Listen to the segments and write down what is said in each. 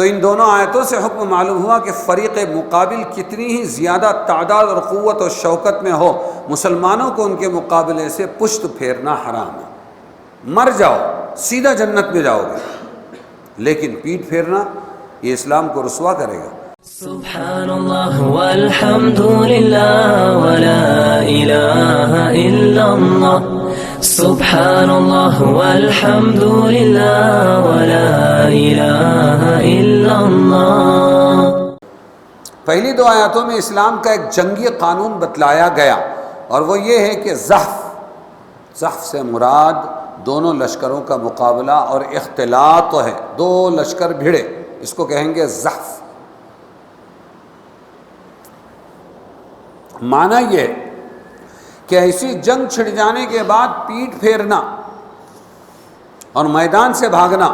تو ان دونوں آیتوں سے حکم معلوم ہوا کہ فریق مقابل کتنی ہی زیادہ تعداد اور قوت اور شوکت میں ہو، مسلمانوں کو ان کے مقابلے سے پشت پھیرنا حرام ہے۔ مر جاؤ سیدھا جنت میں جاؤ گے، لیکن پیٹھ پھیرنا یہ اسلام کو رسوا کرے گا۔ سبحان اللہ والحمد للہ ولا الہ الا اللہ، سبحان اللہ والحمد للہ ولا الہ الا اللہ۔ پہلی دو آیاتوں میں اسلام کا ایک جنگی قانون بتلایا گیا، اور وہ یہ ہے کہ زحف سے مراد دونوں لشکروں کا مقابلہ اور اختلاط ہے، دو لشکر بھیڑے، اس کو کہیں گے زحف۔ معنی یہ کہ ایسی جنگ چھڑ جانے کے بعد پیٹھ پھیرنا اور میدان سے بھاگنا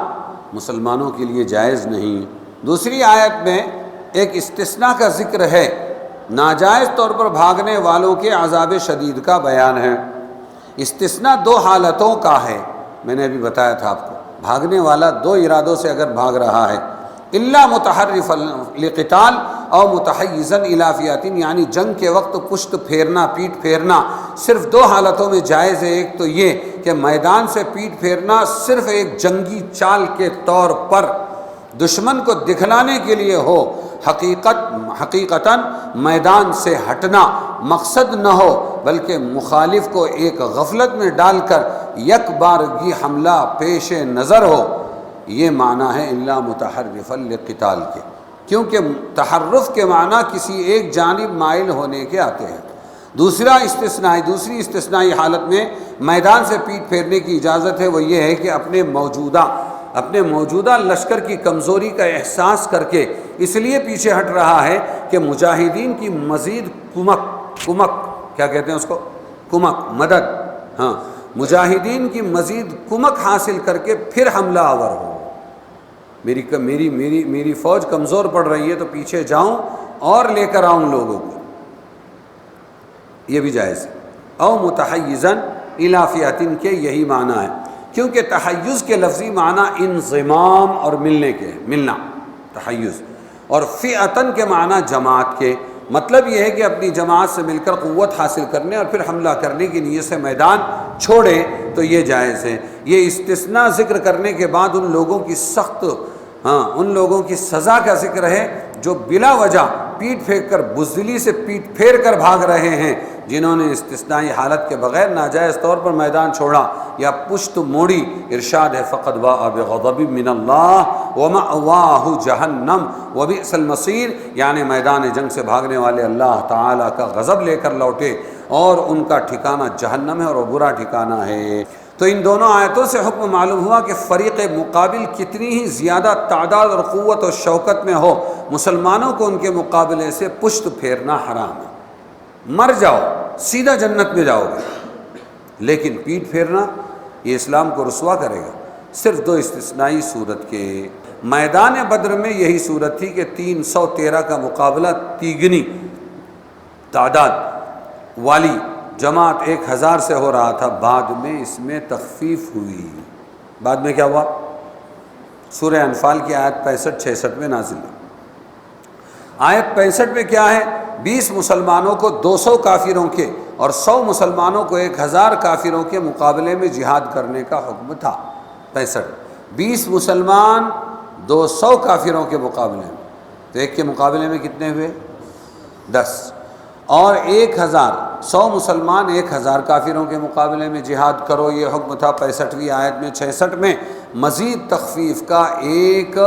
مسلمانوں کے لیے جائز نہیں۔ دوسری آیت میں ایک استثناء کا ذکر ہے، ناجائز طور پر بھاگنے والوں کے عذاب شدید کا بیان ہے۔ استثناء دو حالتوں کا ہے، میں نے ابھی بتایا تھا آپ کو، بھاگنے والا دو ارادوں سے اگر بھاگ رہا ہے، الا متحرفا لقتال او متحیزا الی فئۃ، یعنی جنگ کے وقت پشت پھیرنا، پیٹھ پھیرنا صرف دو حالتوں میں جائز ہے۔ ایک تو یہ کہ میدان سے پیٹھ پھیرنا صرف ایک جنگی چال کے طور پر دشمن کو دکھلانے کے لیے ہو، حقیقتاً میدان سے ہٹنا مقصد نہ ہو، بلکہ مخالف کو ایک غفلت میں ڈال کر یک بارگی حملہ پیش نظر ہو، یہ معنی ہے الا متحرفا لقتال کے، کیونکہ تحرف کے معنی کسی ایک جانب مائل ہونے کے آتے ہیں۔ دوسری استثنائی حالت میں میدان سے پیٹھ پھیرنے کی اجازت ہے، وہ یہ ہے کہ اپنے موجودہ لشکر کی کمزوری کا احساس کر کے اس لیے پیچھے ہٹ رہا ہے کہ مجاہدین کی مزید کمک کیا کہتے ہیں اس کو، مدد، ہاں، مجاہدین کی مزید کمک حاصل کر کے پھر حملہ آور ہو۔ میری فوج کمزور پڑ رہی ہے تو پیچھے جاؤں اور لے کر آؤں لوگوں کو، یہ بھی جائز ہے۔ او متحیزا الی فئۃ کے یہی معنی ہے، کیونکہ تحیز کے لفظی معنی انضمام اور ملنا تحیز، اور فئۃن کے معنی جماعت کے، مطلب یہ ہے کہ اپنی جماعت سے مل کر قوت حاصل کرنے اور پھر حملہ کرنے کی نیت سے میدان چھوڑے تو یہ جائز ہے۔ یہ استثناء ذکر کرنے کے بعد ان لوگوں کی سزا کا ذکر ہے جو بلا وجہ پیٹ پھینک کر، بزدلی سے پیٹ پھیر کر بھاگ رہے ہیں، جنہوں نے استثنائی حالت کے بغیر ناجائز طور پر میدان چھوڑا یا پشت موڑی۔ ارشاد ہے فقد باء بغضب من اللہ ومأواہ جہنم وبئس المصیر، یعنی میدان جنگ سے بھاگنے والے اللہ تعالیٰ کا غضب لے کر لوٹے اور ان کا ٹھکانہ جہنم ہے اور وہ برا ٹھکانہ ہے۔ تو ان دونوں آیتوں سے حکم معلوم ہوا کہ فریق مقابل کتنی ہی زیادہ تعداد اور قوت اور شوکت میں ہو، مسلمانوں کو ان کے مقابلے سے پشت پھیرنا حرام ہے۔ مر جاؤ سیدھا جنت میں جاؤ گے، لیکن پیٹھ پھیرنا یہ اسلام کو رسوا کرے گا۔ صرف دو استثنائی صورت کے، میدان بدر میں یہی صورت تھی کہ 313 کا مقابلہ تیگنی تعداد والی جماعت 1000 سے ہو رہا تھا، بعد میں اس میں تخفیف ہوئی۔ بعد میں کیا ہوا؟ سورہ انفال کی آیت 65-66 میں نازل ہوئی۔ آیت 65 میں کیا ہے؟ 20 مسلمانوں کو 200 کافروں کے اور 100 مسلمانوں کو 1000 کافروں کے مقابلے میں جہاد کرنے کا حکم تھا۔ 20 مسلمان 200 کافروں کے مقابلے میں، تو ایک کے مقابلے میں کتنے ہوئے؟ 10، اور 100 مسلمان 1000 کافروں کے مقابلے میں جہاد کرو، یہ حکم تھا 65ویں آیت میں۔ 66 میں مزید تخفیف کا ایک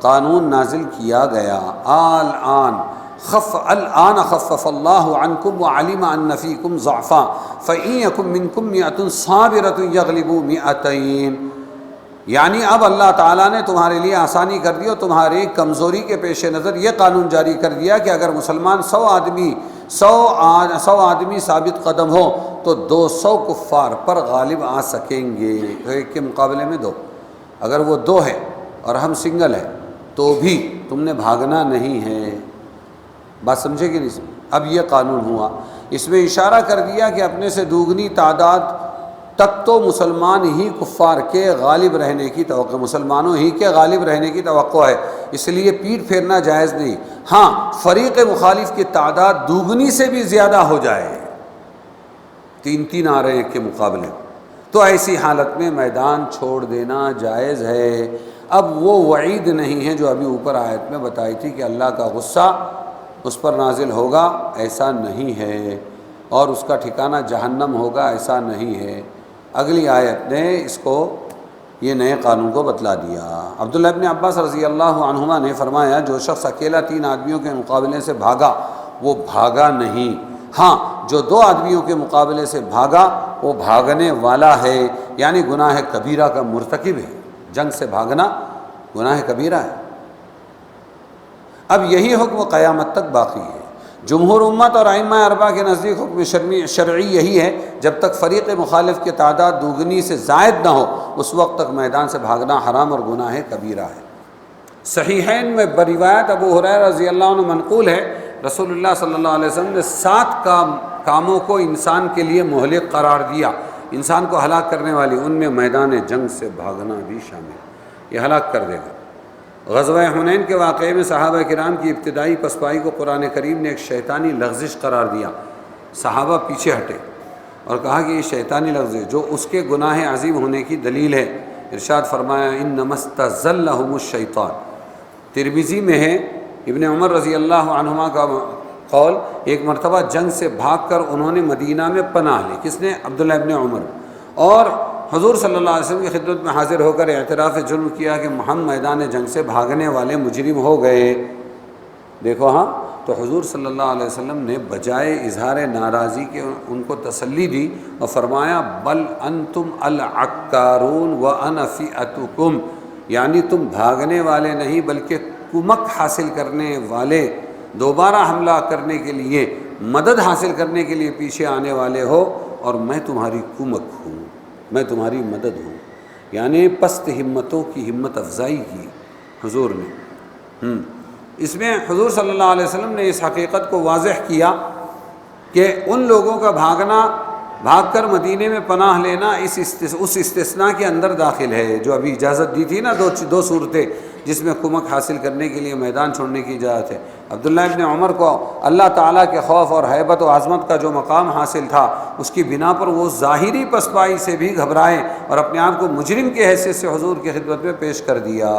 قانون نازل کیا گیا، الآن خفف اللہ عنکم وعلم ان فیکم ضعفا فإن یکن منکم مئۃ صابرۃ یغلبوا مئتین، یعنی اب اللہ تعالیٰ نے تمہارے لیے آسانی کر دی اور تمہاری کمزوری کے پیش نظر یہ قانون جاری کر دیا کہ اگر مسلمان 100 آدمی ثابت قدم ہو تو 200 کفار پر غالب آ سکیں گے۔ تو ایک کے مقابلے میں 2، اگر وہ 2 ہے اور ہم سنگل ہیں تو بھی تم نے بھاگنا نہیں ہے۔ بات سمجھے کہ نہیں؟ اب یہ قانون ہوا، اس میں اشارہ کر دیا کہ اپنے سے دوگنی تعداد تب تو مسلمان ہی کفار کے غالب رہنے کی توقع، مسلمانوں ہی کے غالب رہنے کی توقع ہے، اس لیے پیٹ پھیرنا جائز نہیں۔ ہاں فریق مخالف کی تعداد دوگنی سے بھی زیادہ ہو جائے، 3 آ رہے ہیں کے مقابلے، تو ایسی حالت میں میدان چھوڑ دینا جائز ہے۔ اب وہ وعید نہیں ہے جو ابھی اوپر آیت میں بتائی تھی کہ اللہ کا غصہ اس پر نازل ہوگا، ایسا نہیں ہے، اور اس کا ٹھکانہ جہنم ہوگا، ایسا نہیں ہے۔ اگلی آیت نے اس کو، یہ نئے قانون کو بتلا دیا۔ عبداللہ ابن عباس رضی اللہ عنہما نے فرمایا جو شخص اکیلا 3 آدمیوں کے مقابلے سے بھاگا وہ بھاگا نہیں، ہاں جو 2 آدمیوں کے مقابلے سے بھاگا وہ بھاگنے والا ہے، یعنی گناہ کبیرہ کا مرتکب ہے۔ جنگ سے بھاگنا گناہ کبیرہ ہے۔ اب یہی حکم قیامت تک باقی ہے۔ جمہور امت اور ائمہ 4 کے نزدیک حکم شرعی یہی ہے، جب تک فریق مخالف کی تعداد دوگنی سے زائد نہ ہو اس وقت تک میدان سے بھاگنا حرام اور گناہ کبیرہ ہے۔ صحیحین میں بروایت ابو ہریرہ رضی اللہ عنہ منقول ہے، رسول اللہ صلی اللہ علیہ وسلم نے 7 کاموں کو انسان کے لیے مہلک قرار دیا، انسان کو ہلاک کرنے والی، ان میں میدان جنگ سے بھاگنا بھی شامل، یہ ہلاک کر دے گا۔ غزوہ حنین کے واقعے میں صحابہ کرام کی ابتدائی پسپائی کو قرآن کریم نے ایک شیطانی لغزش قرار دیا، صحابہ پیچھے ہٹے اور کہا کہ یہ شیطانی لغزش جو اس کے گناہ عظیم ہونے کی دلیل ہے۔ ارشاد فرمایا انما استزلهم الشیطان۔ ترمذی میں ہے ابن عمر رضی اللہ عنہما کا قول، ایک مرتبہ جنگ سے بھاگ کر انہوں نے مدینہ میں پناہ لی، کس نے؟ عبداللہ ابن عمر، اور حضور صلی اللہ علیہ وسلم کی خدمت میں حاضر ہو کر اعتراف جرم کیا کہ ہم میدان جنگ سے بھاگنے والے مجرم ہو گئے۔ دیکھو ہاں، تو حضور صلی اللہ علیہ وسلم نے بجائے اظہار ناراضی کے ان کو تسلی دی اور فرمایا بل انتم العکارون وانا فئتکم، یعنی تم بھاگنے والے نہیں بلکہ کمک حاصل کرنے والے، دوبارہ حملہ کرنے کے لیے، مدد حاصل کرنے کے لیے پیچھے آنے والے ہو، اور میں تمہاری کمک ہوں، میں تمہاری مدد ہوں۔ یعنی پست ہمتوں کی ہمت افزائی کی حضور نے۔ اس میں حضور صلی اللہ علیہ وسلم نے اس حقیقت کو واضح کیا کہ ان لوگوں کا بھاگ کر مدینے میں پناہ لینا اس استثناء کے اندر داخل ہے جو ابھی اجازت دی تھی نا، 2 صورتیں جس میں کمک حاصل کرنے کے لیے میدان چھوڑنے کی اجازت ہے۔ عبداللہ ابن عمر کو اللہ تعالیٰ کے خوف اور ہیبت و عظمت کا جو مقام حاصل تھا اس کی بنا پر وہ ظاہری پسپائی سے بھی گھبرائے اور اپنے آپ کو مجرم کی حیثیت سے حضور کی خدمت میں پیش کر دیا۔